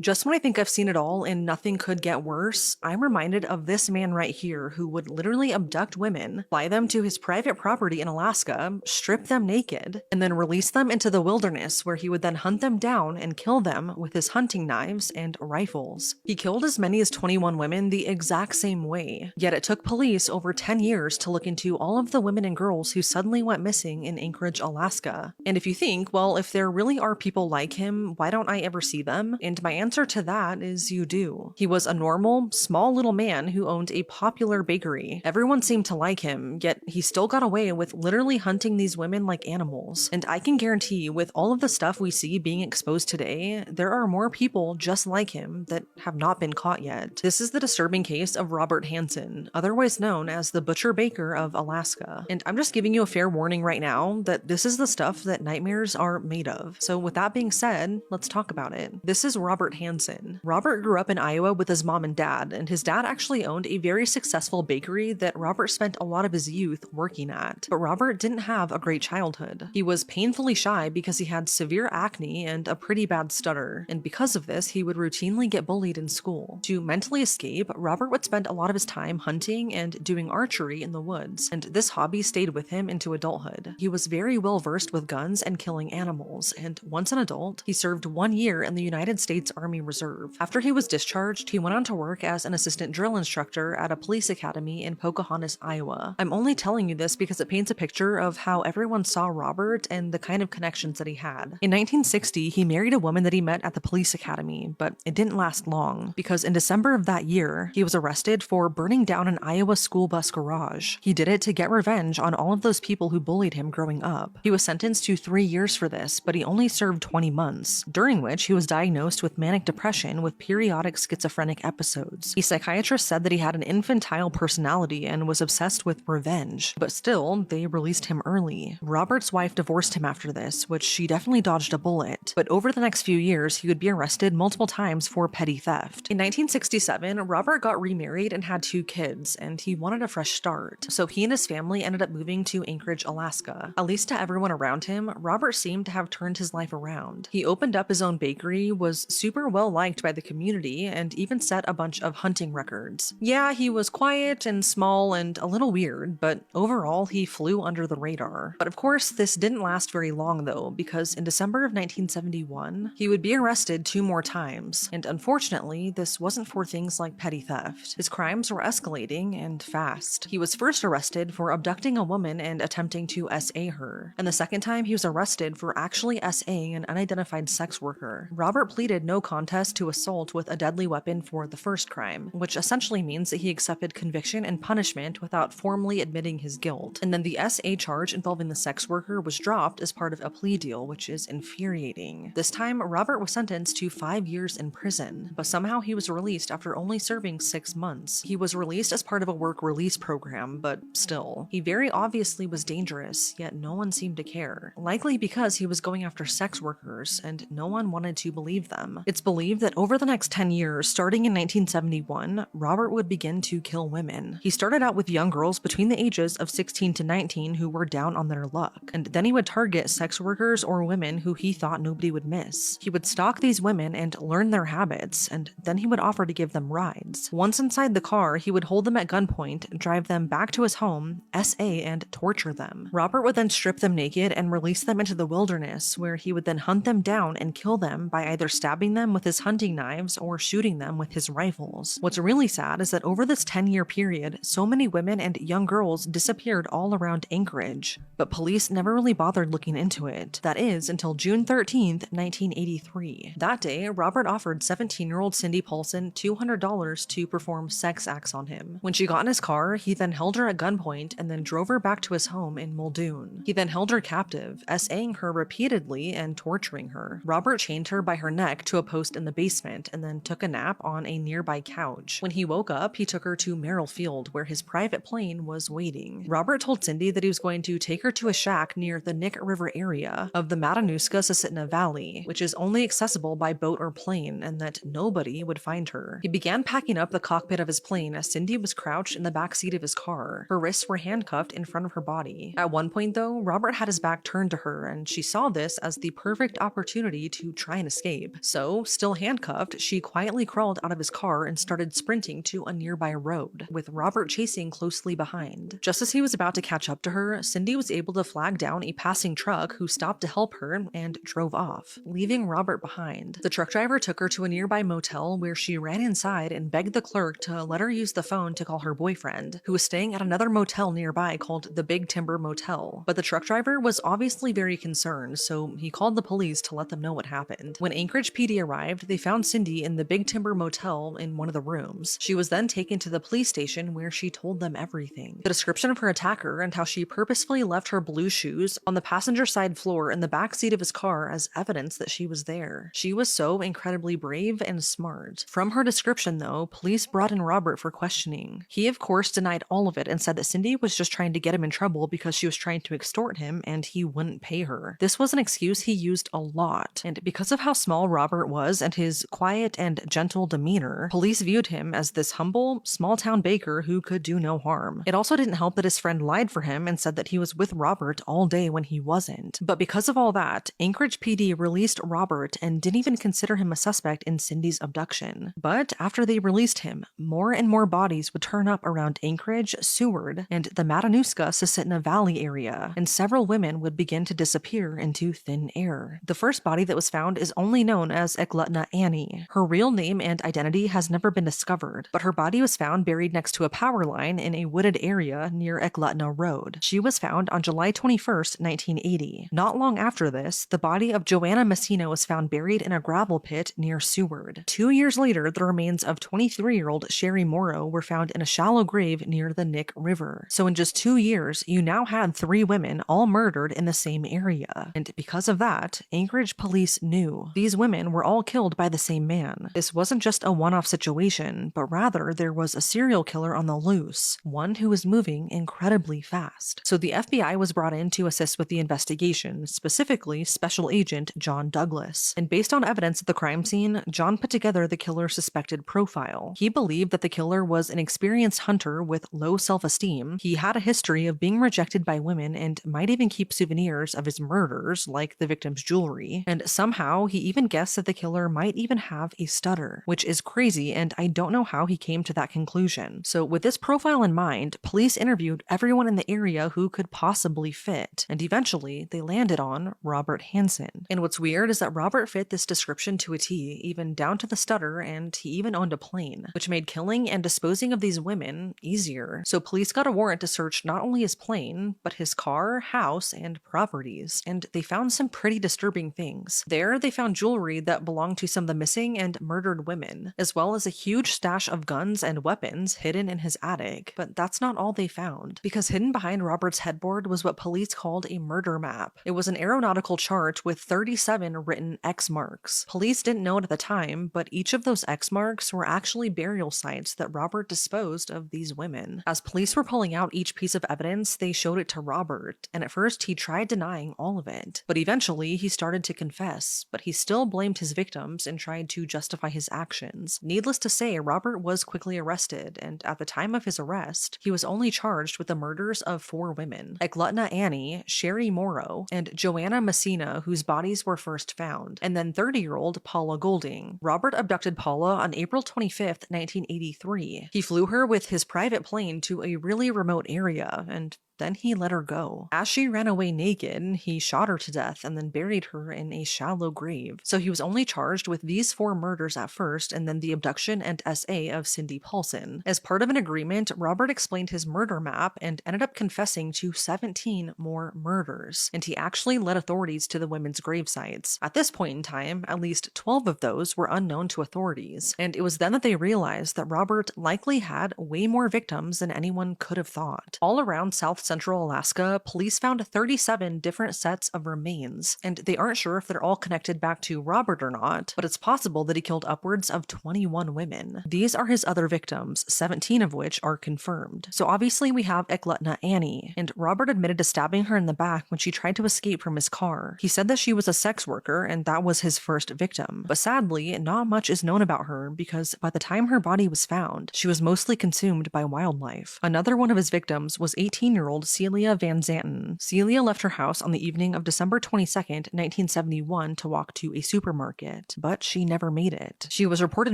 Just when I think I've seen it all and nothing could get worse, I'm reminded of this man right here who would literally abduct women, fly them to his private property in Alaska, strip them naked, and then release them into the wilderness where he would then hunt them down and kill them with his hunting knives and rifles. He killed as many as 21 women the exact same way, yet it took police over 10 years to look into all of the women and girls who suddenly went missing in Anchorage, Alaska. And if you think, well, if there really are people like him, why don't I ever see them? And my answer to that is you do. He was a normal, small little man who owned a popular bakery. Everyone seemed to like him, yet he still got away with literally hunting these women like animals. And I can guarantee, with all of the stuff we see being exposed today, there are more people just like him that have not been caught yet. This is the disturbing case of Robert Hansen, otherwise known as the Butcher Baker of Alaska. And I'm just giving you a fair warning right now that this is the stuff that nightmares are made of. So with that being said, let's talk about it. This is Robert Hansen. Robert grew up in Iowa with his mom and dad, and his dad actually owned a very successful bakery that Robert spent a lot of his youth working at. But Robert didn't have a great childhood. He was painfully shy because he had severe acne and a pretty bad stutter, and because of this, he would routinely get bullied in school. To mentally escape, Robert would spend a lot of his time hunting and doing archery in the woods, and this hobby stayed with him into adulthood. He was very well versed with guns and killing animals, and once an adult, he served 1 year in the United States Army Reserve. After he was discharged, he went on to work as an assistant drill instructor at a police academy in Pocahontas, Iowa. I'm only telling you this because it paints a picture of how everyone saw Robert and the kind of connections that he had. In 1960, he married a woman that he met at the police academy, but it didn't last long, because in December of that year, he was arrested for burning down an Iowa school bus garage. He did it to get revenge on all of those people who bullied him growing up. He was sentenced to 3 years for this, but he only served 20 months, during which he was diagnosed with manic depression with periodic schizophrenic episodes. A psychiatrist said that he had an infantile personality and was obsessed with revenge, but still, they released him early. Robert's wife divorced him after this, which she definitely dodged a bullet, but over the next few years, he would be arrested multiple times for petty theft. In 1967, Robert got remarried and had 2 kids, and he wanted a fresh start, so he and his family ended up moving to Anchorage, Alaska. At least to everyone around him, Robert seemed to have turned his life around. He opened up his own bakery, was super well liked by the community, and even set a bunch of hunting records. Yeah, he was quiet and small and a little weird, but overall he flew under the radar. But of course, this didn't last very long though, because in December of 1971, he would be arrested 2 more times, and unfortunately, this wasn't for things like petty theft. His crimes were escalating and fast. He was first arrested for abducting a woman and attempting to SA her, and the second time he was arrested for actually SA an unidentified sex worker. Robert pleaded no contest to assault with a deadly weapon for the first crime, which essentially means that he accepted conviction and punishment without formally admitting his guilt. And then the SA charge involving the sex worker was dropped as part of a plea deal, which is infuriating. This time, Robert was sentenced to 5 years in prison, but somehow he was released after only serving 6 months. He was released as part of a work release program, but still. He very obviously was dangerous, yet no one seemed to care. Likely because he was going after sex workers, and no one wanted to believe them. It's believed that over the next 10 years, starting in 1971, Robert would begin to kill women. He started out with young girls between the ages of 16 to 19 who were down on their luck, and then he would target sex workers or women who he thought nobody would miss. He would stalk these women and learn their habits, and then he would offer to give them rides. Once inside the car, he would hold them at gunpoint, drive them back to his home, SA, and torture them. Robert would then strip them naked and release them into the wilderness, where he would then hunt them down and kill them by either stabbing them with his hunting knives or shooting them with his rifles. What's really sad is that over this 10-year period, so many women and young girls disappeared all around Anchorage, but police never really bothered looking into it. That is, until June 13th, 1983. That day, Robert offered 17-year-old Cindy Paulson $200 to perform sex acts on him. When she got in his car, he then held her at gunpoint and then drove her back to his home in Muldoon. He then held her captive, SAing her repeatedly and torturing her. Robert chained her by her neck to a post in the basement and then took a nap on a nearby couch. When he woke up, he took her to Merrill Field, where his private plane was waiting. Robert told Cindy that he was going to take her to a shack near the Nick River area of the Matanuska-Susitna Valley, which is only accessible by boat or plane, and that nobody would find her. He began packing up the cockpit of his plane as Cindy was crouched in the back seat of his car. Her wrists were handcuffed in front of her body. At one point, though, Robert had his back turned to her, and she saw this as the perfect opportunity to try and escape. So, Still handcuffed, she quietly crawled out of his car and started sprinting to a nearby road, with Robert chasing closely behind. Just as he was about to catch up to her, Cindy was able to flag down a passing truck who stopped to help her and drove off, leaving Robert behind. The truck driver took her to a nearby motel where she ran inside and begged the clerk to let her use the phone to call her boyfriend, who was staying at another motel nearby called the Big Timber Motel. But the truck driver was obviously very concerned, so he called the police to let them know what happened. When Anchorage PD arrived, they found Cindy in the Big Timber Motel in one of the rooms. She was then taken to the police station where she told them everything. The description of her attacker and how she purposefully left her blue shoes on the passenger side floor in the back seat of his car as evidence that she was there. She was so incredibly brave and smart. From her description, though, police brought in Robert for questioning. He, of course, denied all of it and said that Cindy was just trying to get him in trouble because she was trying to extort him and he wouldn't pay her. This was an excuse he used a lot, and because of how small Robert was and his quiet and gentle demeanor, police viewed him as this humble, small-town baker who could do no harm. It also didn't help that his friend lied for him and said that he was with Robert all day when he wasn't. But because of all that, Anchorage PD released Robert and didn't even consider him a suspect in Cindy's abduction. But after they released him, more and more bodies would turn up around Anchorage, Seward, and the Matanuska-Susitna Valley area, and several women would begin to disappear into thin air. The first body that was found is only known as Eglutna Annie. Her real name and identity has never been discovered, but her body was found buried next to a power line in a wooded area near Eglutna Road. She was found on July 21st, 1980. Not long after this, the body of Joanna Messina was found buried in a gravel pit near Seward. 2 years later, the remains of 23-year-old Sherry Morrow were found in a shallow grave near the Nick River. So in just 2 years, you now had 3 women all murdered in the same area. And because of that, Anchorage police knew. These women were all killed by the same man. This wasn't just a one-off situation, but rather there was a serial killer on the loose, one who was moving incredibly fast. So the FBI was brought in to assist with the investigation, specifically Special Agent John Douglas. And based on evidence at the crime scene, John put together the killer's suspected profile. He believed that the killer was an experienced hunter with low self-esteem. He had a history of being rejected by women and might even keep souvenirs of his murders, like the victim's jewelry. And somehow, he even guessed that the killer might even have a stutter, which is crazy, and I don't know how he came to that conclusion. So with this profile in mind, police interviewed everyone in the area who could possibly fit, and eventually they landed on Robert Hansen. And what's weird is that Robert fit this description to a T, even down to the stutter, and he even owned a plane, which made killing and disposing of these women easier. So police got a warrant to search not only his plane, but his car, house, and properties, and they found some pretty disturbing things. There, they found jewelry that belonged to some of the missing and murdered women, as well as a huge stash of guns and weapons hidden in his attic. But that's not all they found, because hidden behind Robert's headboard was what police called a murder map. It was an aeronautical chart with 37 written X marks. Police didn't know it at the time, but each of those X marks were actually burial sites that Robert disposed of these women. As police were pulling out each piece of evidence, they showed it to Robert, and at first he tried denying all of it. But eventually he started to confess, but he still blamed his victims and tried to justify his actions. Needless to say, Robert was quickly arrested, and at the time of his arrest, he was only charged with the murders of 4 women: Eglutna Annie, Sherry Morrow, and Joanna Messina, whose bodies were first found, and then 30-year-old Paula Golding. Robert abducted Paula on April 25th, 1983. He flew her with his private plane to a really remote area, and then he let her go. As she ran away naked, he shot her to death and then buried her in a shallow grave. So he was only charged with these 4 murders at first, and then the abduction and SA of Cindy Paulson. As part of an agreement, Robert explained his murder map and ended up confessing to 17 more murders, and he actually led authorities to the women's grave sites. At this point in time, at least 12 of those were unknown to authorities, and it was then that they realized that Robert likely had way more victims than anyone could have thought. All around South Central Alaska, police found 37 different sets of remains, and they aren't sure if they're all connected back to Robert or not, but it's possible that he killed upwards of 21 women. These are his other victims, 17 of which are confirmed. So obviously we have Eglutna Annie, and Robert admitted to stabbing her in the back when she tried to escape from his car. He said that she was a sex worker, and that was his first victim. But sadly, not much is known about her because by the time her body was found, she was mostly consumed by wildlife. Another one of his victims was 18-year-old 22-year-old Celia Van Zanten. Celia left her house on the evening of December 22nd, 1971 to walk to a supermarket, but she never made it. She was reported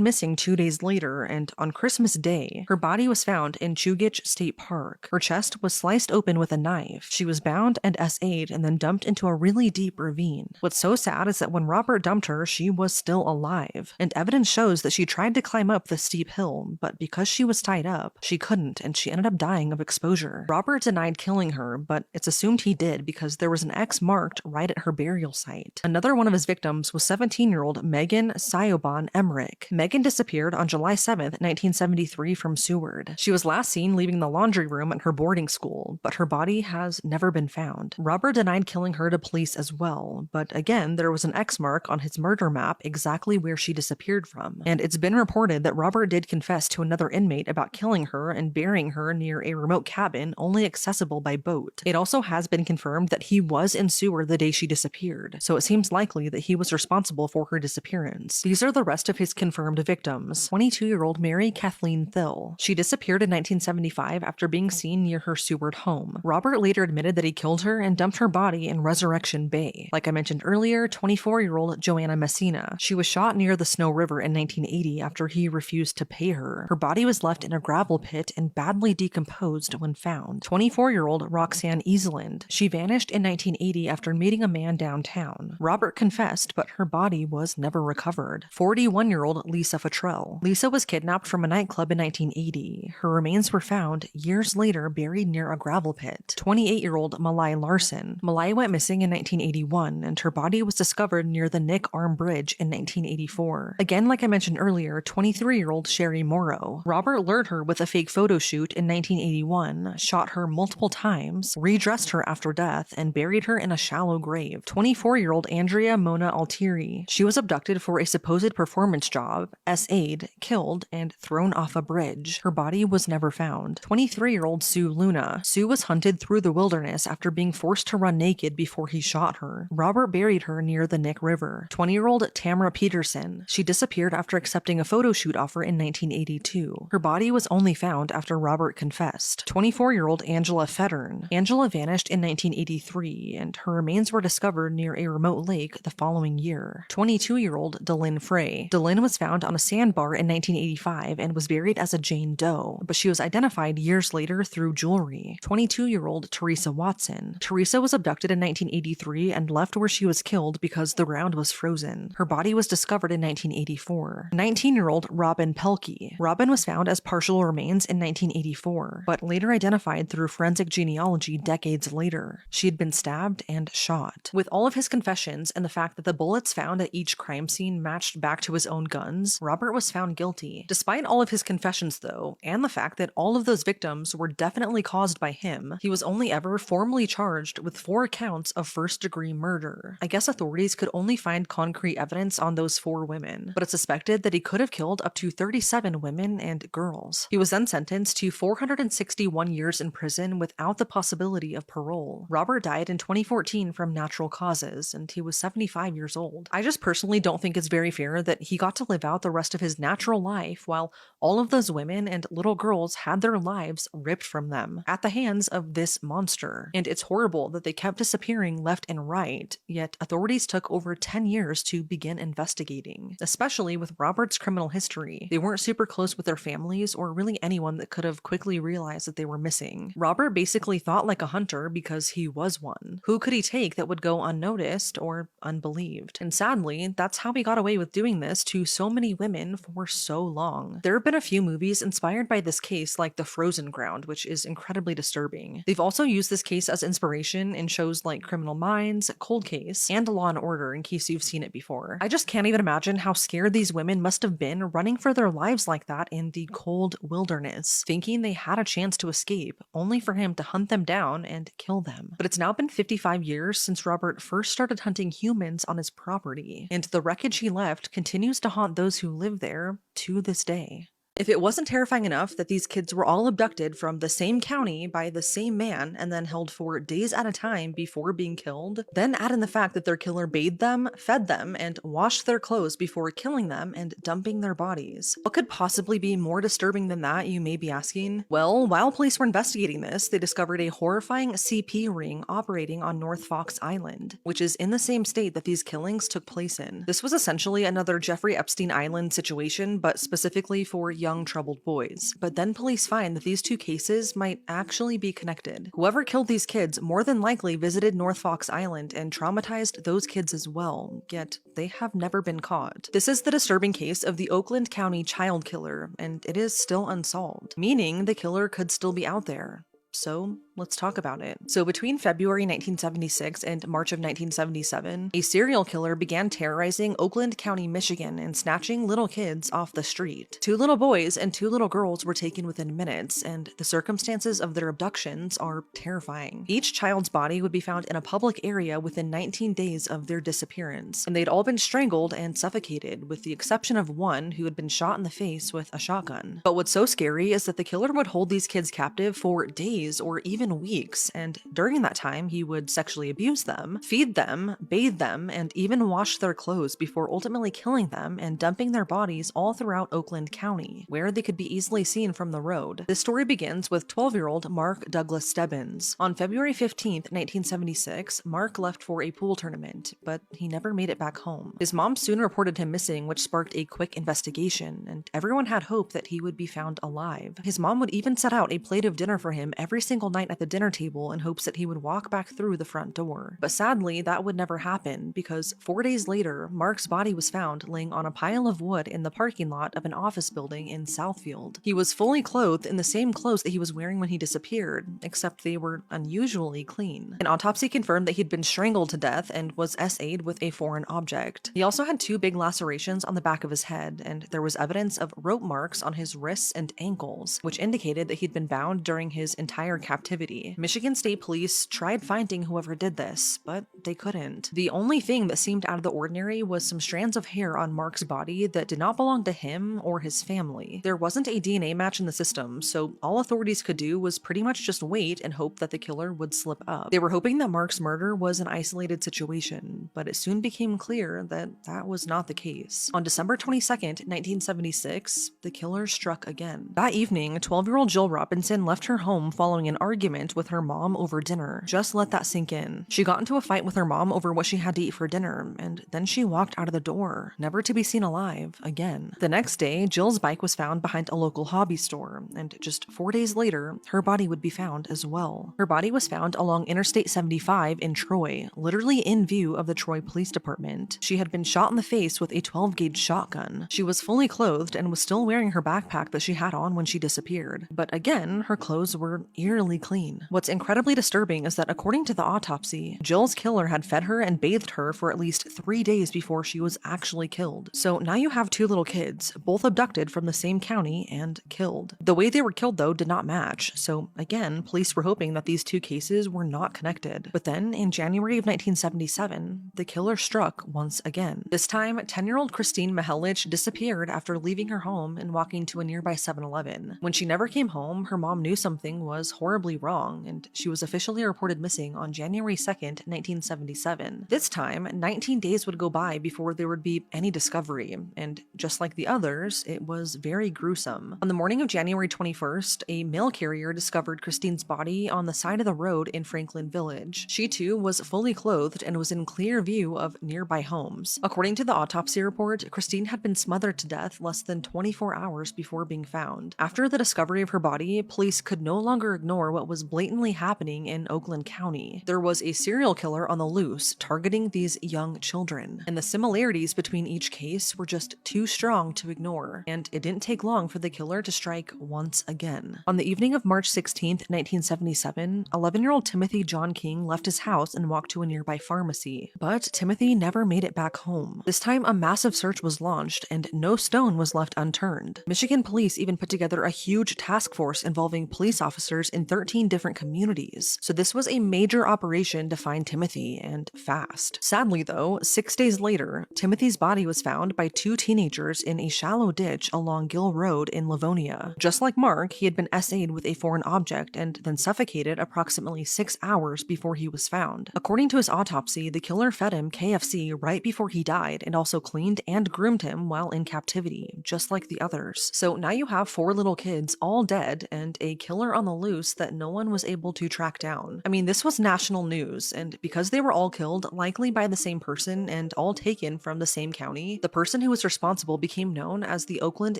missing 2 days later, and on Christmas Day, her body was found in Chugach State Park. Her chest was sliced open with a knife. She was bound and SA'd and then dumped into a really deep ravine. What's so sad is that when Robert dumped her, she was still alive, and evidence shows that she tried to climb up the steep hill, but because she was tied up, she couldn't, and she ended up dying of exposure. Robert denied killing her, but it's assumed he did because there was an X marked right at her burial site. Another one of his victims was 17-year-old Megan Siobhan Emmerich. Megan disappeared on July 7th, 1973 from Seward. She was last seen leaving the laundry room at her boarding school, but her body has never been found. Robert denied killing her to police as well, but again, there was an X mark on his murder map exactly where she disappeared from, and it's been reported that Robert did confess to another inmate about killing her and burying her near a remote cabin only accessible by boat. It also has been confirmed that he was in Seward the day she disappeared, so it seems likely that he was responsible for her disappearance. These are the rest of his confirmed victims. 22-year-old Mary Kathleen Thill. She disappeared in 1975 after being seen near her Seward home. Robert later admitted that he killed her and dumped her body in Resurrection Bay. Like I mentioned earlier, 24-year-old Joanna Messina. She was shot near the Snow River in 1980 after he refused to pay her. Her body was left in a gravel pit and badly decomposed when found. 24-year-old Roxanne Eastland. She vanished in 1980 after meeting a man downtown. Robert confessed, but her body was never recovered. 41-year-old Lisa Futrell. Lisa was kidnapped from a nightclub in 1980. Her remains were found years later buried near a gravel pit. 28-year-old Malai Larson. Malai went missing in 1981, and her body was discovered near the Nick Arm Bridge in 1984. Again, like I mentioned earlier, 23-year-old Sherry Morrow. Robert lured her with a fake photo shoot in 1981, shot her multiple times, redressed her after death, and buried her in a shallow grave. 24-year-old Andrea Mona Altieri. She was abducted for a supposed performance job, SA'd, killed, and thrown off a bridge. Her body was never found. 23-year-old Sue Luna. Sue was hunted through the wilderness after being forced to run naked before he shot her. Robert buried her near the Nick River. 20-year-old Tamara Peterson. She disappeared after accepting a photo shoot offer in 1982. Her body was only found after Robert confessed. 24-year-old Angela Fettern. Angela vanished in 1983, and her remains were discovered near a remote lake the following year. 22-year-old Delynn Frey. Delynn was found on a sandbar in 1985 and was buried as a Jane Doe, but she was identified years later through jewelry. 22-year-old Teresa Watson. Teresa was abducted in 1983 and left where she was killed because the ground was frozen. Her body was discovered in 1984. 19-year-old Robin Pelkey. Robin was found as partial remains in 1984, but later identified through forensic genealogy decades later. She had been stabbed and shot. With all of his confessions and the fact that the bullets found at each crime scene matched back to his own guns, Robert was found guilty. Despite all of his confessions though, and the fact that all of those victims were definitely caused by him, he was only ever formally charged with 4 counts of first-degree murder. I guess authorities could only find concrete evidence on those 4 women, but it's suspected that he could have killed up to 37 women and girls. He was then sentenced to 461 years in prison without the possibility of parole. Robert died in 2014 from natural causes, and he was 75 years old. I just personally don't think it's very fair that he got to live out the rest of his natural life while all of those women and little girls had their lives ripped from them at the hands of this monster. And it's horrible that they kept disappearing left and right, yet authorities took over 10 years to begin investigating, especially with Robert's criminal history. They weren't super close with their families or really anyone that could have quickly realized that they were missing. Robert basically thought like a hunter because he was one. Who could he take that would go unnoticed or unbelieved? And sadly, that's how he got away with doing this to so many women for so long. There have been a few movies inspired by this case, like The Frozen Ground, which is incredibly disturbing. They've also used this case as inspiration in shows like Criminal Minds, Cold Case, and Law and Order, in case you've seen it before. I just can't even imagine how scared these women must have been running for their lives like that in the cold wilderness, thinking they had a chance to escape, only for him to hunt them down and kill them. But it's now been 55 years since Robert first started hunting humans on his property, and the wreckage he left continues to haunt those who live there to this day. If it wasn't terrifying enough that these kids were all abducted from the same county by the same man and then held for days at a time before being killed, then add in the fact that their killer bathed them, fed them, and washed their clothes before killing them and dumping their bodies. What could possibly be more disturbing than that, you may be asking? Well, while police were investigating this, they discovered a horrifying CP ring operating on North Fox Island, which is in the same state that these killings took place in. This was essentially another Jeffrey Epstein Island situation, but specifically for young troubled boys. But then police find that these two cases might actually be connected. Whoever killed these kids more than likely visited North Fox Island and traumatized those kids as well, yet they have never been caught. This is the disturbing case of the Oakland County child killer, and it is still unsolved, meaning the killer could still be out there. So let's talk about it. So between February 1976 and March of 1977, a serial killer began terrorizing Oakland County, Michigan, and snatching little kids off the street. 2 little boys and 2 little girls were taken within minutes, and the circumstances of their abductions are terrifying. Each child's body would be found in a public area within 19 days of their disappearance, and they'd all been strangled and suffocated, with the exception of one who had been shot in the face with a shotgun. But what's so scary is that the killer would hold these kids captive for days or even weeks, and during that time he would sexually abuse them, feed them, bathe them, and even wash their clothes before ultimately killing them and dumping their bodies all throughout Oakland County, where they could be easily seen from the road. This story begins with 12-year-old Mark Douglas Stebbins. On February 15th, 1976, Mark left for a pool tournament, but he never made it back home. His mom soon reported him missing, which sparked a quick investigation, and everyone had hope that he would be found alive. His mom would even set out a plate of dinner for him every single night at the dinner table in hopes that he would walk back through the front door. But sadly, that would never happen, because 4 days later, Mark's body was found laying on a pile of wood in the parking lot of an office building in Southfield. He was fully clothed in the same clothes that he was wearing when he disappeared, except they were unusually clean. An autopsy confirmed that he'd been strangled to death and was SA'd with a foreign object. He also had 2 big lacerations on the back of his head, and there was evidence of rope marks on his wrists and ankles, which indicated that he'd been bound during his entire captivity. Michigan State Police tried finding whoever did this, but they couldn't. The only thing that seemed out of the ordinary was some strands of hair on Mark's body that did not belong to him or his family. There wasn't a DNA match in the system, so all authorities could do was pretty much just wait and hope that the killer would slip up. They were hoping that Mark's murder was an isolated situation, but it soon became clear that that was not the case. On December 22nd, 1976, the killer struck again. That evening, 12-year-old Jill Robinson left her home following an argument with her mom over dinner. Just let that sink in. She got into a fight with her mom over what she had to eat for dinner, and then she walked out of the door, never to be seen alive again. The next day, Jill's bike was found behind a local hobby store, and just 4 days later, her body would be found as well. Her body was found along Interstate 75 in Troy, literally in view of the Troy Police Department. She had been shot in the face with a 12-gauge shotgun. She was fully clothed and was still wearing her backpack that she had on when she disappeared. But again, her clothes were eerily clean. What's incredibly disturbing is that according to the autopsy, Jill's killer had fed her and bathed her for at least 3 days before she was actually killed. So now you have 2 little kids, both abducted from the same county and killed. The way they were killed, though, did not match, so again, police were hoping that these 2 cases were not connected. But then, in January of 1977, the killer struck once again. This time, 10-year-old Christine Mihelich disappeared after leaving her home and walking to a nearby 7-Eleven. When she never came home, her mom knew something was horribly wrong, and she was officially reported missing on January 2nd, 1977. This time, 19 days would go by before there would be any discovery, and just like the others, it was very gruesome. On the morning of January 21st, a mail carrier discovered Christine's body on the side of the road in Franklin Village. She too was fully clothed and was in clear view of nearby homes. According to the autopsy report, Christine had been smothered to death less than 24 hours before being found. After the discovery of her body, police could no longer ignore what was blatantly happening in Oakland County. There was a serial killer on the loose targeting these young children, and the similarities between each case were just too strong to ignore, and it didn't take long for the killer to strike once again. On the evening of March 16th, 1977, 11-year-old Timothy John King left his house and walked to a nearby pharmacy, but Timothy never made it back home. This time, a massive search was launched, and no stone was left unturned. Michigan police even put together a huge task force involving police officers in 13 different communities. So this was a major operation to find Timothy, and fast. Sadly though, 6 days later, Timothy's body was found by two teenagers in a shallow ditch along Gill Road in Livonia. Just like Mark, he had been essayed with a foreign object and then suffocated approximately 6 hours before he was found. According to his autopsy, the killer fed him KFC right before he died and also cleaned and groomed him while in captivity, just like the others. So now you have 4 little kids all dead and a killer on the loose that no one was able to track down. I mean, this was national news, and because they were all killed, likely by the same person and all taken from the same county, the person who was responsible became known as the Oakland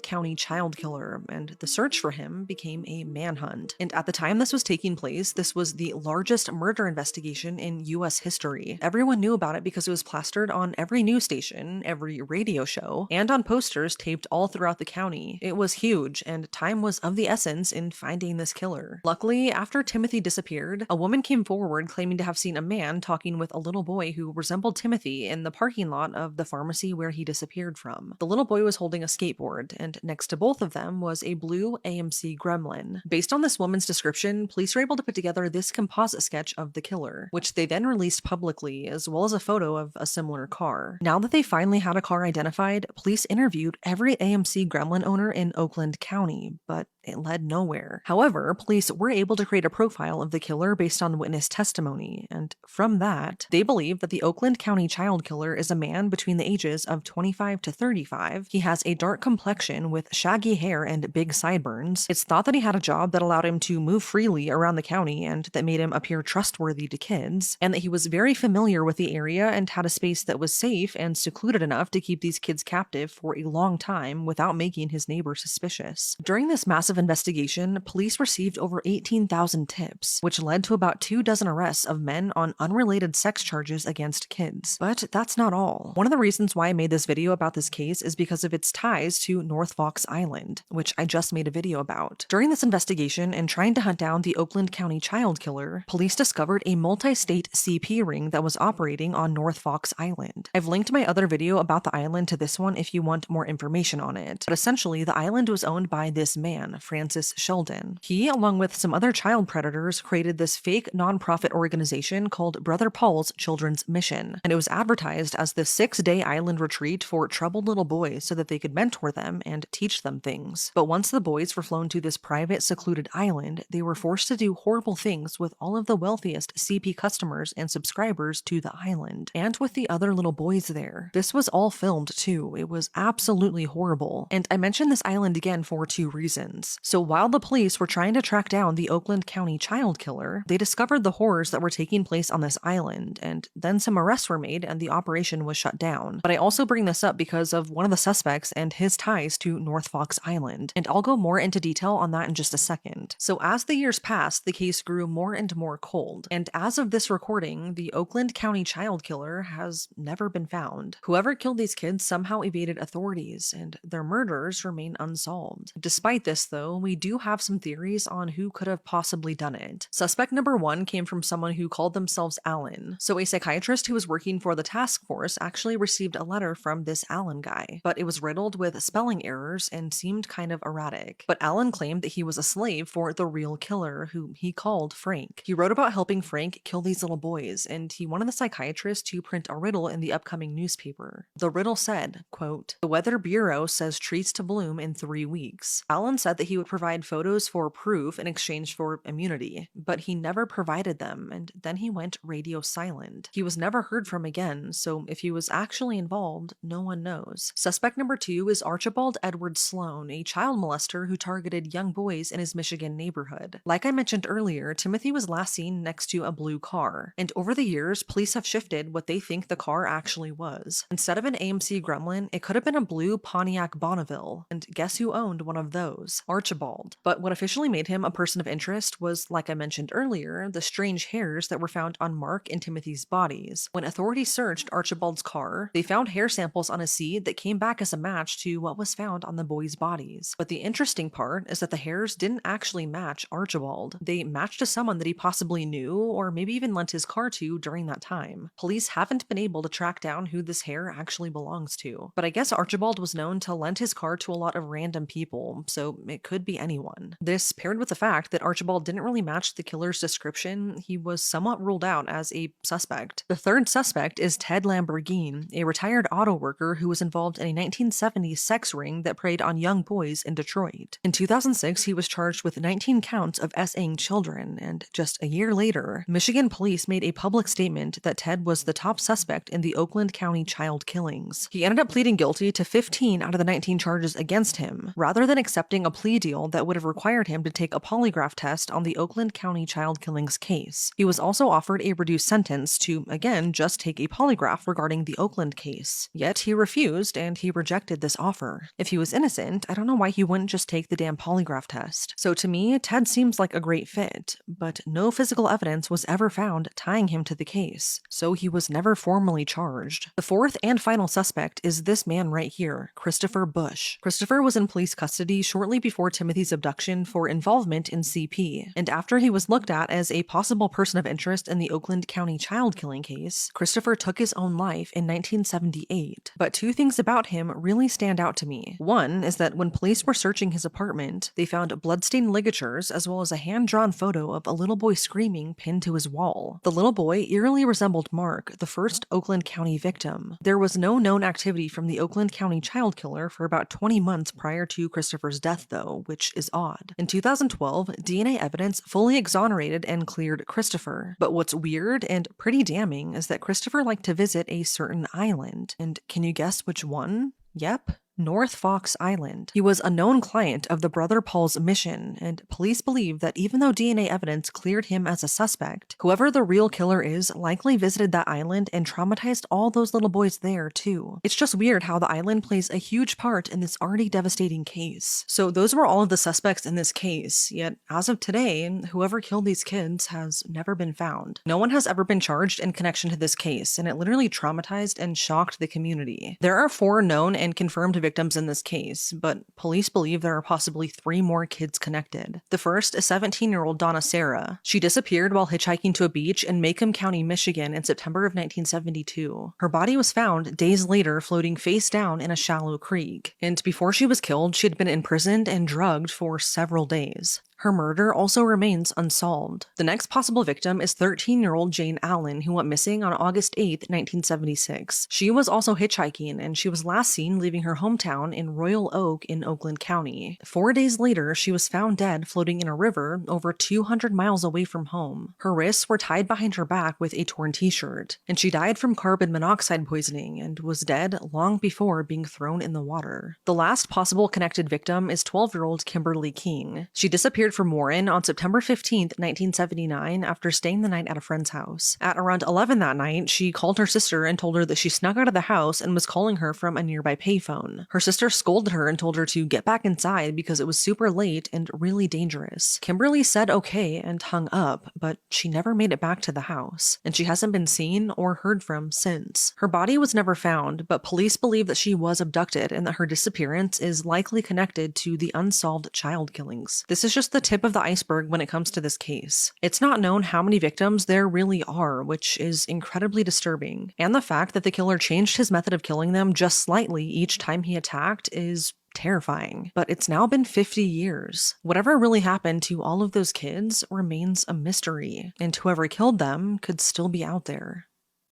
County Child Killer, and the search for him became a manhunt. And at the time this was taking place, this was the largest murder investigation in US history. Everyone knew about it because it was plastered on every news station, every radio show, and on posters taped all throughout the county. It was huge, and time was of the essence in finding this killer. Luckily, after Timothy disappeared, a woman came forward claiming to have seen a man talking with a little boy who resembled Timothy in the parking lot of the pharmacy where he disappeared from. The little boy was holding a skateboard, and next to both of them was a blue AMC Gremlin. Based on this woman's description, police were able to put together this composite sketch of the killer, which they then released publicly, as well as a photo of a similar car. Now that they finally had a car identified, police interviewed every AMC Gremlin owner in Oakland County, but it led nowhere. However, police were able to create a profile of the killer based on witness testimony, and from that, they believe that the Oakland County child killer is a man between the ages of 25 to 35. He has a dark complexion with shaggy hair and big sideburns. It's thought that he had a job that allowed him to move freely around the county and that made him appear trustworthy to kids, and that he was very familiar with the area and had a space that was safe and secluded enough to keep these kids captive for a long time without making his neighbors suspicious. During this massive investigation, police received over 18,000 tips, which led to about 24 arrests of men on unrelated sex charges against kids. But that's not all. One of the reasons why I made this video about this case is because of its ties to North Fox Island, which I just made a video about. During this investigation and trying to hunt down the Oakland County child killer, police discovered a multi-state CP ring that was operating on North Fox Island. I've linked my other video about the island to this one if you want more information on it. But essentially, the island was owned by this man, Francis Sheldon. He, along with some other child predators, created this fake nonprofit organization called Brother Paul's Children's Mission, and it was advertised as the 6-day island retreat for troubled little boys so that they could mentor them and teach them things. But once the boys were flown to this private, secluded island, they were forced to do horrible things with all of the wealthiest CP customers and subscribers to the island, and with the other little boys there. This was all filmed too. It was absolutely horrible. And I mentioned this island again for 2 reasons. So while the police were trying to track down the Oakland County child killer, they discovered the horrors that were taking place on this island, and then some arrests were made and the operation was shut down. But I also bring this up because of one of the suspects and his ties to North Fox Island, and I'll go more into detail on that in just a second. So as the years passed, the case grew more and more cold, and as of this recording, the Oakland County child killer has never been found. Whoever killed these kids somehow evaded authorities, and their murders remain unsolved. Despite this though, we do have some theories on who could have possibly done it. Suspect number 1 came from someone who called themselves Alan. So a psychiatrist who was working for the task force actually received a letter from this Alan guy, but it was riddled with spelling errors and seemed kind of erratic. But Alan claimed that he was a slave for the real killer, who he called Frank. He wrote about helping Frank kill these little boys, and he wanted the psychiatrist to print a riddle in the upcoming newspaper. The riddle said, quote, "The Weather Bureau says trees to bloom in 3 weeks." Alan said that he would provide photos for proof in exchange for immunity, but he never provided them, and then he went radio silent. He was never heard from again, so if he was actually involved, no one knows. Suspect number 2 is Archibald Edward Sloan, a child molester who targeted young boys in his Michigan neighborhood. Like I mentioned earlier, Timothy was last seen next to a blue car, and over the years, police have shifted what they think the car actually was. Instead of an AMC Gremlin, it could have been a blue Pontiac Bonneville, and guess who owned one of those? Archibald. But what officially made him a person of interest was, like I mentioned earlier, the strange hairs that were found on Mark and Timothy's bodies. When authorities searched Archibald's car, they found hair samples on a seed that came back as a match to what was found on the boys' bodies. But the interesting part is that the hairs didn't actually match Archibald. They matched to someone that he possibly knew, or maybe even lent his car to during that time. Police haven't been able to track down who this hair actually belongs to. But I guess Archibald was known to lend his car to a lot of random people, so it could be anyone. This, paired with the fact that Archibald didn't really match the killer's description, he was somewhat ruled out as a suspect. The third suspect is Ted Lamborghini, a retired auto worker who was involved in a 1970s sex ring that preyed on young boys in Detroit. In 2006, he was charged with 19 counts of S.A.ing children, and just a year later, Michigan police made a public statement that Ted was the top suspect in the Oakland County child killings. He ended up pleading guilty to 15 out of the 19 charges against him, rather than accepting a plea deal that would have required him to take a polygraph test on the Oakland County child killings case. He was also offered a reduced sentence to, again, just take a polygraph regarding the Oakland case. Yet he refused, and he rejected this offer. If he was innocent, I don't know why he wouldn't just take the damn polygraph test. So to me, Ted seems like a great fit, but no physical evidence was ever found tying him to the case, so he was never formally charged. The fourth and final suspect is this man right here, Christopher Bush. Christopher was in police custody shortly before Timothy's abduction for involvement in CP, and after he was looked at as a possible person of interest in the Oakland County child killing case, Christopher took his own life in 1978. But two things about him really stand out to me. One is that when police were searching his apartment, they found bloodstained ligatures as well as a hand-drawn photo of a little boy screaming pinned to his wall. The little boy eerily resembled Mark, the first Oakland County victim. There was no known activity from the Oakland County child killer for about 20 months prior to Christopher's death, though, which is odd. In 2012, DNA evidence fully exonerated and cleared Christopher. But what's weird and pretty damning is that Christopher liked to visit a certain island. And can you guess which one? Yep. North Fox Island. He was a known client of the Brother Paul's mission, and police believe that even though DNA evidence cleared him as a suspect, whoever the real killer is likely visited that island and traumatized all those little boys there too. It's just weird how the island plays a huge part in this already devastating case. So those were all of the suspects in this case, yet as of today, whoever killed these kids has never been found. No one has ever been charged in connection to this case, and it literally traumatized and shocked the community. There are 4 known and confirmed victims in this case, but police believe there are possibly 3 more kids connected. The first is 17-year-old Donna Sarah. She disappeared while hitchhiking to a beach in Macomb County, Michigan in September of 1972. Her body was found days later floating face down in a shallow creek, and before she was killed, she had been imprisoned and drugged for several days. Her murder also remains unsolved. The next possible victim is 13-year-old Jane Allen, who went missing on August 8, 1976. She was also hitchhiking, and she was last seen leaving her hometown in Royal Oak in Oakland County. 4 days later, she was found dead floating in a river over 200 miles away from home. Her wrists were tied behind her back with a torn t-shirt, and she died from carbon monoxide poisoning and was dead long before being thrown in the water. The last possible connected victim is 12-year-old Kimberly King. She disappeared from Warren on September 15, 1979, after staying the night at a friend's house. At around 11 that night, she called her sister and told her that she snuck out of the house and was calling her from a nearby payphone. Her sister scolded her and told her to get back inside because it was super late and really dangerous. Kimberly said okay and hung up, but she never made it back to the house, and she hasn't been seen or heard from since. Her body was never found, but police believe that she was abducted and that her disappearance is likely connected to the unsolved child killings. This is just the tip of the iceberg when it comes to this case. It's not known how many victims there really are, which is incredibly disturbing. And the fact that the killer changed his method of killing them just slightly each time he attacked is terrifying. But it's now been 50 years. Whatever really happened to all of those kids remains a mystery, and whoever killed them could still be out there.